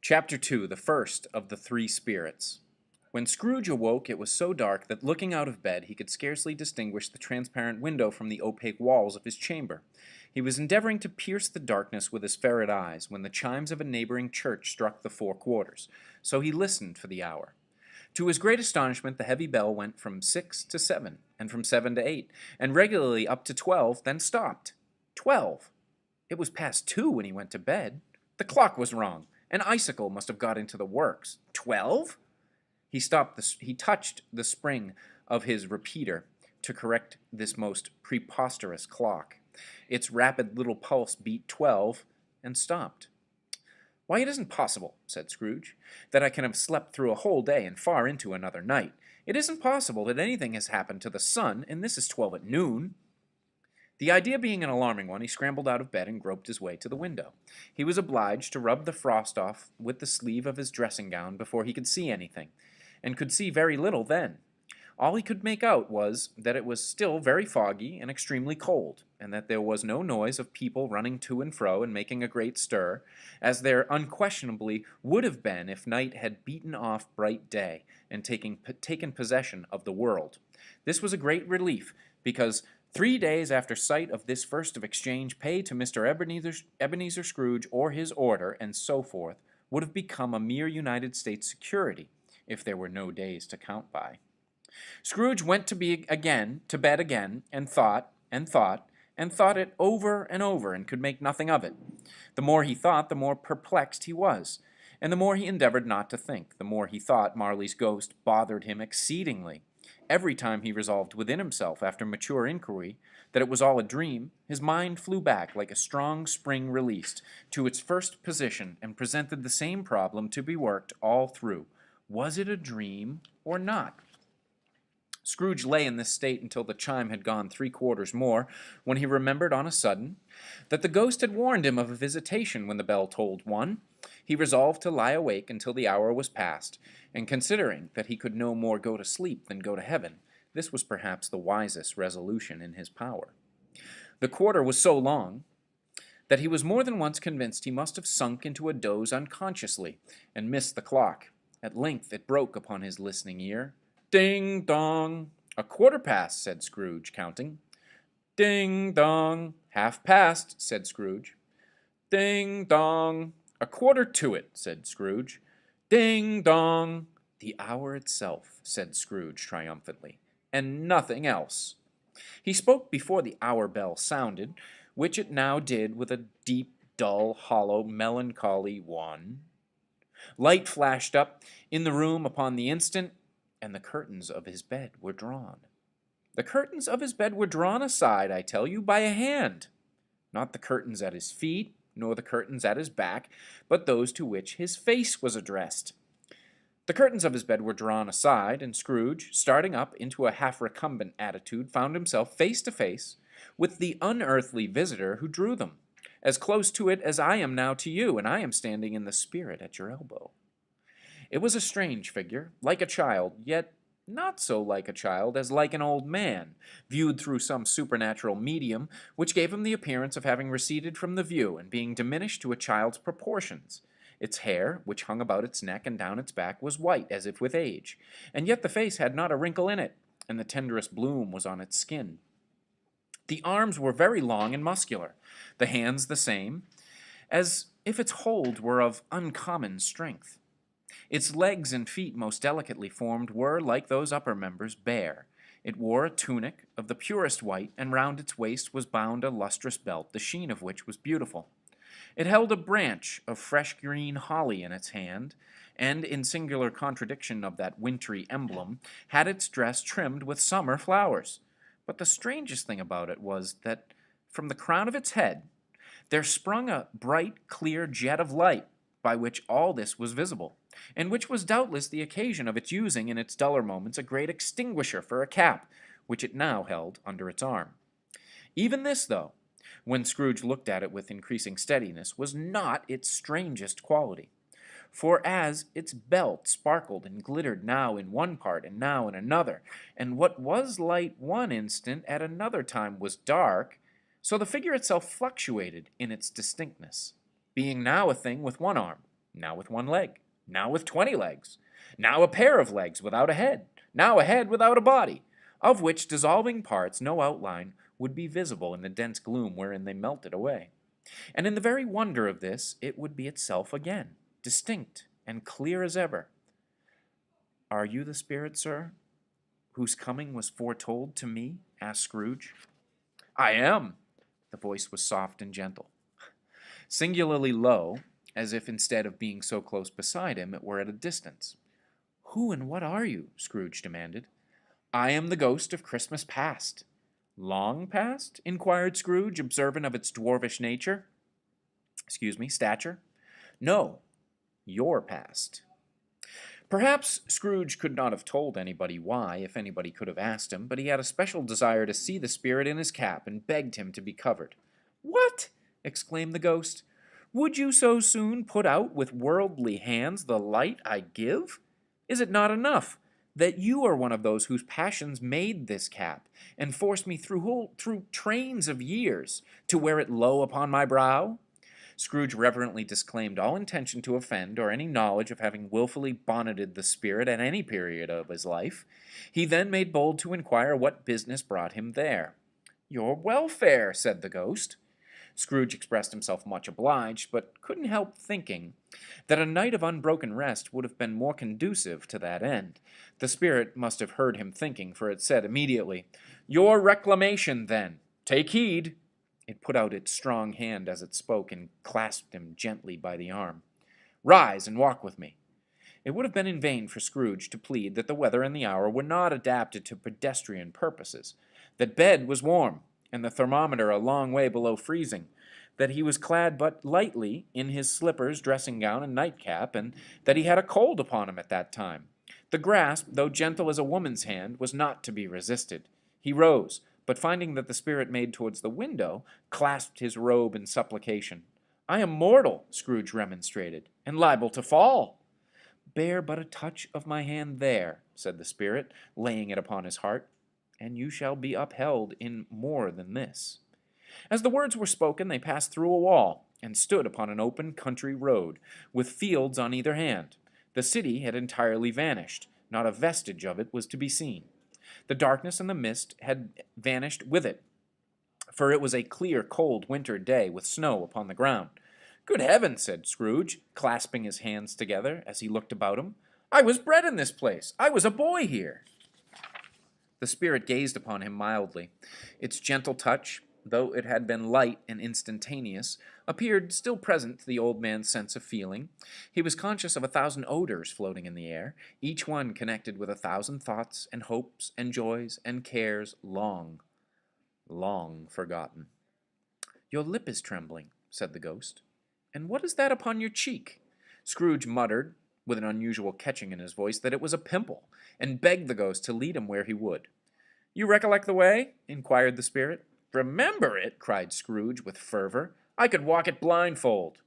Chapter 2 The First of the Three Spirits. When Scrooge awoke, it was so dark that looking out of bed he could scarcely distinguish the transparent window from the opaque walls of his chamber. He was endeavoring to pierce the darkness with his ferret eyes when the chimes of a neighboring church struck the 4 quarters, so he listened for the hour. To his great astonishment, the heavy bell went from 6 to 7, and from 7 to 8, and regularly up to 12, then stopped. 12! It was past 2 when he went to bed. The clock was wrong. An icicle must have got into the works. 12? He touched the spring of his repeater to correct this most preposterous clock. Its rapid little pulse beat 12 and stopped. "Why, it isn't possible," said Scrooge, "that I can have slept through a whole day and far into another night. It isn't possible that anything has happened to the sun, and this is 12 at noon." The idea being an alarming one, he scrambled out of bed and groped his way to the window. He was obliged to rub the frost off with the sleeve of his dressing gown before he could see anything, and could see very little then. All he could make out was that it was still very foggy and extremely cold, and that there was no noise of people running to and fro and making a great stir, as there unquestionably would have been if night had beaten off bright day and taken possession of the world. This was a great relief, because 3 days after sight of this first of exchange paid to Mr. Ebenezer Scrooge or his order, and so forth, would have become a mere United States security, if there were no days to count by. Scrooge went to bed again, and thought, and thought, and thought it over, and could make nothing of it. The more he thought, the more perplexed he was, and the more he endeavored not to think. The more he thought, Marley's ghost bothered him exceedingly. Every time he resolved within himself, after mature inquiry, that it was all a dream, his mind flew back like a strong spring released to its first position and presented the same problem to be worked all through. Was it a dream or not? Scrooge lay in this state until the chime had gone 3 quarters more, when he remembered on a sudden that the ghost had warned him of a visitation when the bell tolled 1. He resolved to lie awake until the hour was past, and considering that he could no more go to sleep than go to heaven, this was perhaps the wisest resolution in his power. The quarter was so long that he was more than once convinced he must have sunk into a doze unconsciously, and missed the clock. At length it broke upon his listening ear. "Ding dong! 1/4 past," said Scrooge, counting. "Ding dong! 1/2 past," said Scrooge. "Ding dong! 1/4 to it," said Scrooge. "Ding dong!" "The hour itself," said Scrooge triumphantly, "and nothing else." He spoke before the hour bell sounded, which it now did with a deep, dull, hollow, melancholy 1. Light flashed up in the room upon the instant, and the curtains of his bed were drawn. The curtains of his bed were drawn aside, I tell you, by a hand. Not the curtains at his feet, nor the curtains at his back, but those to which his face was addressed. The curtains of his bed were drawn aside, and Scrooge, starting up into a half-recumbent attitude, found himself face to face with the unearthly visitor who drew them, as close to it as I am now to you, and I am standing in the spirit at your elbow. It was a strange figure, like a child, yet not so like a child as like an old man, viewed through some supernatural medium, which gave him the appearance of having receded from the view and being diminished to a child's proportions. Its hair, which hung about its neck and down its back, was white as if with age, and yet the face had not a wrinkle in it, and the tenderest bloom was on its skin. The arms were very long and muscular, the hands the same, as if its hold were of uncommon strength. Its legs and feet, most delicately formed, were, like those upper members, bare. It wore a tunic of the purest white, and round its waist was bound a lustrous belt, the sheen of which was beautiful. It held a branch of fresh green holly in its hand, and, in singular contradiction of that wintry emblem, had its dress trimmed with summer flowers. But the strangest thing about it was that from the crown of its head there sprung a bright, clear jet of light, by which all this was visible, and which was doubtless the occasion of its using in its duller moments a great extinguisher for a cap, which it now held under its arm. Even this, though, when Scrooge looked at it with increasing steadiness, was not its strangest quality. For as its belt sparkled and glittered now in one part and now in another, and what was light one instant at another time was dark, so the figure itself fluctuated in its distinctness, being now a thing with one arm, now with one leg, now with 20 legs, now a pair of legs without a head, now a head without a body, of which dissolving parts no outline would be visible in the dense gloom wherein they melted away. And in the very wonder of this, it would be itself again, distinct and clear as ever. "Are you the spirit, sir, whose coming was foretold to me?" asked Scrooge. "I am." The voice was soft and gentle, singularly low, as if instead of being so close beside him, it were at a distance. "Who and what are you?" Scrooge demanded. "I am the ghost of Christmas past." "Long past?" inquired Scrooge, observant of its dwarfish stature. "No, your past." Perhaps Scrooge could not have told anybody why, if anybody could have asked him, but he had a special desire to see the spirit in his cap, and begged him to be covered. "What!" exclaimed the ghost. "Would you so soon put out with worldly hands the light I give? Is it not enough that you are one of those whose passions made this cap, and forced me through trains of years to wear it low upon my brow?" Scrooge reverently disclaimed all intention to offend, or any knowledge of having wilfully bonneted the spirit at any period of his life. He then made bold to inquire what business brought him there. "Your welfare," said the ghost. Scrooge expressed himself much obliged, but couldn't help thinking that a night of unbroken rest would have been more conducive to that end. The spirit must have heard him thinking, for it said immediately, "Your reclamation, then. Take heed." It put out its strong hand as it spoke, and clasped him gently by the arm. "Rise and walk with me." It would have been in vain for Scrooge to plead that the weather and the hour were not adapted to pedestrian purposes, that bed was warm, and the thermometer a long way below freezing, that he was clad but lightly in his slippers, dressing gown, and nightcap, and that he had a cold upon him at that time. The grasp, though gentle as a woman's hand, was not to be resisted. He rose, but finding that the spirit made towards the window, clasped his robe in supplication. "I am mortal," Scrooge remonstrated, "and liable to fall." "Bear but a touch of my hand there," said the spirit, laying it upon his heart, "and you shall be upheld in more than this." As the words were spoken, they passed through a wall, and stood upon an open country road, with fields on either hand. The city had entirely vanished. Not a vestige of it was to be seen. The darkness and the mist had vanished with it, for it was a clear, cold winter day, with snow upon the ground. "Good heavens," said Scrooge, clasping his hands together as he looked about him. "I was bred in this place. I was a boy here." The spirit gazed upon him mildly. Its gentle touch, though it had been light and instantaneous, appeared still present to the old man's sense of feeling. He was conscious of 1,000 odors floating in the air, each one connected with 1,000 thoughts and hopes and joys and cares long, long forgotten. "Your lip is trembling," said the ghost. "And what is that upon your cheek?" Scrooge muttered, with an unusual catching in his voice, that it was a pimple, and begged the ghost to lead him where he would. "You recollect the way?" inquired the spirit. "Remember it!" cried Scrooge with fervor. "I could walk it blindfold."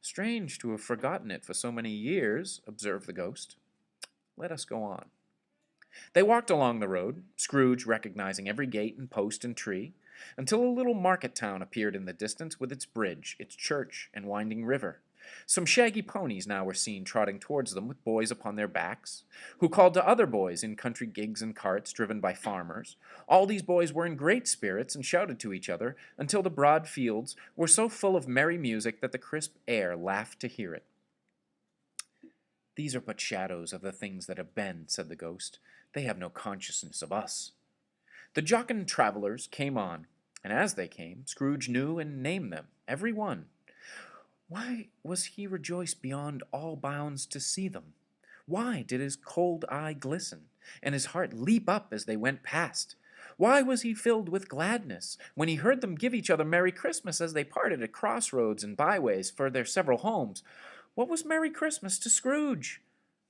"Strange to have forgotten it for so many years," observed the ghost. "Let us go on." They walked along the road, Scrooge recognizing every gate and post and tree, until a little market town appeared in the distance, with its bridge, its church, and winding river. Some shaggy ponies now were seen trotting towards them with boys upon their backs, who called to other boys in country gigs and carts driven by farmers. All these boys were in great spirits and shouted to each other until the broad fields were so full of merry music that the crisp air laughed to hear it. "These are but shadows of the things that have been," said the ghost. "They have no consciousness of us." The jocund travelers came on, and as they came, Scrooge knew and named them, every one. Why was he rejoiced beyond all bounds to see them? Why did his cold eye glisten, and his heart leap up as they went past? Why was he filled with gladness when he heard them give each other Merry Christmas as they parted at crossroads and byways for their several homes? What was Merry Christmas to Scrooge?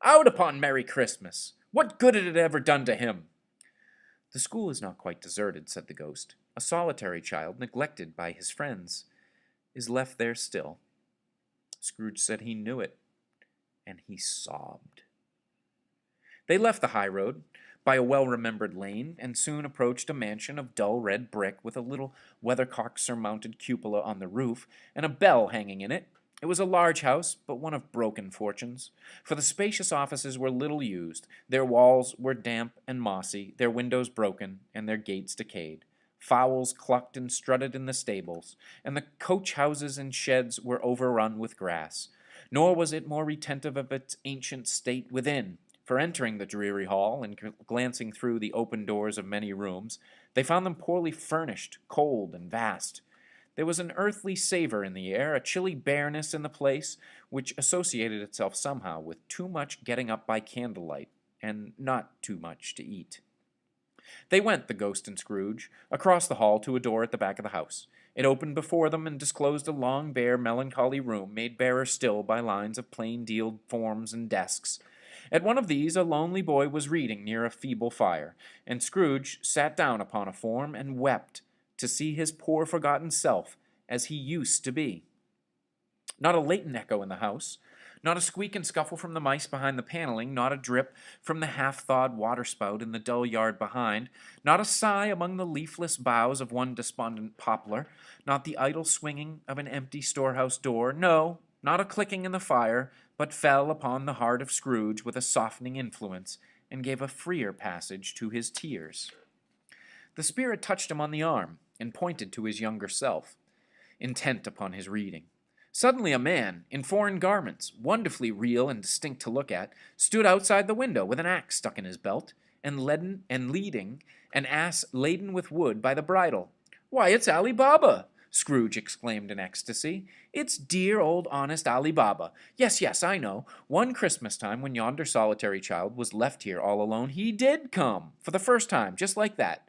Out upon Merry Christmas! What good had it ever done to him? "The school is not quite deserted," said the ghost. "A solitary child, neglected by his friends, is left there still." Scrooge said he knew it, and he sobbed. They left the high road by a well-remembered lane, and soon approached a mansion of dull red brick, with a little weathercock-surmounted cupola on the roof, and a bell hanging in it, It was a large house, but one of broken fortunes, for the spacious offices were little used, their walls were damp and mossy, their windows broken, and their gates decayed. Fowls clucked and strutted in the stables, and the coach houses and sheds were overrun with grass. Nor was it more retentive of its ancient state within, for entering the dreary hall and glancing through the open doors of many rooms, they found them poorly furnished, cold, and vast. There was an earthly savor in the air, a chilly bareness in the place, which associated itself somehow with too much getting up by candlelight, and not too much to eat. They went, the ghost and Scrooge, across the hall to a door at the back of the house. It opened before them and disclosed a long, bare, melancholy room, made barer still by lines of plain deal forms and desks. At one of these a lonely boy was reading near a feeble fire, and Scrooge sat down upon a form and wept to see his poor forgotten self as he used to be. Not a latent echo in the house, not a squeak and scuffle from the mice behind the paneling, not a drip from the half-thawed waterspout in the dull yard behind, not a sigh among the leafless boughs of one despondent poplar, not the idle swinging of an empty storehouse door, no, not a clicking in the fire, but fell upon the heart of Scrooge with a softening influence, and gave a freer passage to his tears. The spirit touched him on the arm, and pointed to his younger self, intent upon his reading. Suddenly a man, in foreign garments, wonderfully real and distinct to look at, stood outside the window with an axe stuck in his belt, and leading an ass laden with wood by the bridle. "Why, it's Ali Baba!" Scrooge exclaimed in ecstasy. "It's dear old honest Ali Baba. Yes, yes, I know. One Christmas time, when yonder solitary child was left here all alone, he did come, for the first time, just like that.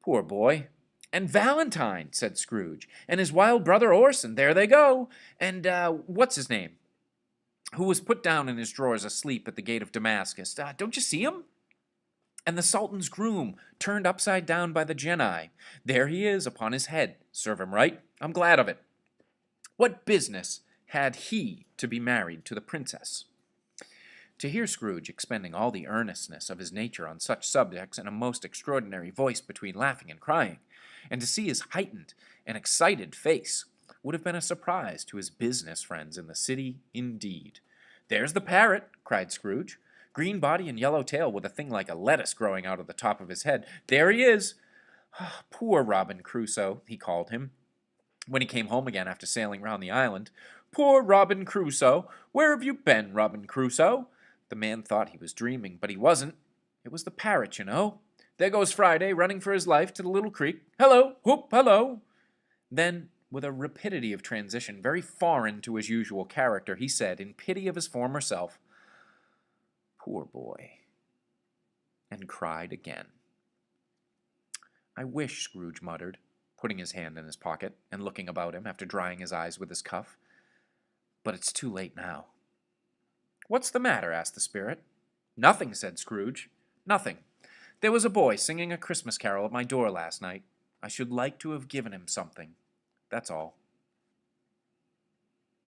Poor boy. And Valentine," said Scrooge, "and his wild brother Orson, there they go. And, what's his name? Who was put down in his drawers asleep at the gate of Damascus. Don't you see him? And the Sultan's groom, turned upside down by the Genii. There he is, upon his head. Serve him right. I'm glad of it. What business had he to be married to the princess?" To hear Scrooge expending all the earnestness of his nature on such subjects in a most extraordinary voice between laughing and crying, and to see his heightened and excited face, would have been a surprise to his business friends in the city indeed. "There's the parrot," cried Scrooge. "Green body and yellow tail, with a thing like a lettuce growing out of the top of his head. There he is. Poor Robin Crusoe," he called him, when he came home again after sailing round the island. "Poor Robin Crusoe. Where have you been, Robin Crusoe?" The man thought he was dreaming, but he wasn't. It was the parrot, you know. "There goes Friday, running for his life to the little creek. Hello, whoop, hello." Then, with a rapidity of transition very foreign to his usual character, he said, in pity of his former self, "Poor boy," and cried again. "I wish," Scrooge muttered, putting his hand in his pocket and looking about him after drying his eyes with his cuff, "but it's too late now." "What's the matter?" asked the spirit. "Nothing," said Scrooge. "Nothing. There was a boy singing a Christmas carol at my door last night. I should like to have given him something. That's all."